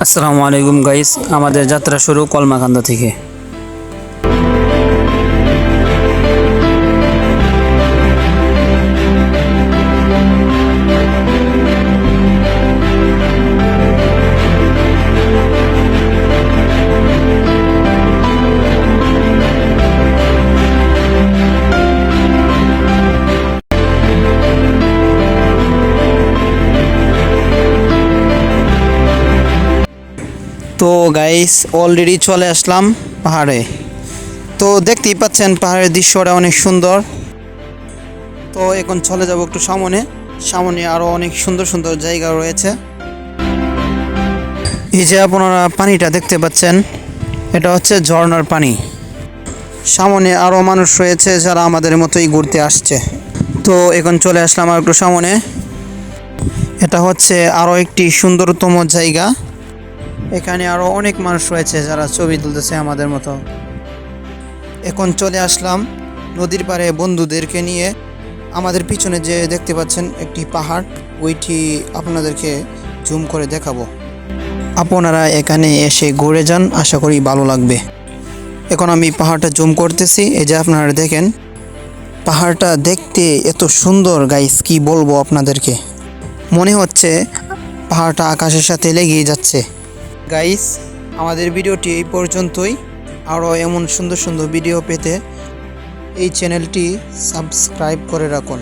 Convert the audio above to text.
আসসালামু আলাইকুম গাইস, আমাদের যাত্রা শুরু কলমাকান্দা থেকে। তো গাইস অলরেডি চলে আসলাম পাহাড়ে। তো দেখতেই পাচ্ছেন পাহাড়ের দৃশ্যটা অনেক সুন্দর। তো এখন চলে যাব একটু সামনে। সামনে আরও অনেক সুন্দর সুন্দর জায়গা রয়েছে। এই যে আপনারা পানিটা দেখতে পাচ্ছেন, এটা হচ্ছে ঝর্ণার পানি। সামনে আরও মানুষ রয়েছে যারা আমাদের মতোই ঘুরতে আসছে। তো এখন চলে আসলাম আর একটু সামনে। এটা হচ্ছে আরও একটি সুন্দরতম জায়গা। এখানে আরও অনেক মানুষ রয়েছে যারা ছবি তুলতেছে আমাদের মতো। এখন চলে আসলাম নদীর পাড়ে বন্ধুদেরকে নিয়ে। আমাদের পিছনে যে দেখতে পাচ্ছেন একটি পাহাড়, ওইটি আপনাদেরকে জুম করে দেখাবো। আপনারা এখানে এসে ঘুরে যান, আশা করি ভালো লাগবে। এখন আমি পাহাড়টা জুম করতেছি। এই যে আপনারা দেখেন, পাহাড়টা দেখতে এত সুন্দর গাইস, কি বলবো আপনাদেরকে। মনে হচ্ছে পাহাড়টা আকাশের সাথে লেগেই যাচ্ছে। গাইস, আমাদের ভিডিওটি এই পর্যন্তই। আরও এমন সুন্দর সুন্দর ভিডিও পেতে এই চ্যানেলটি সাবস্ক্রাইব করে রাখুন।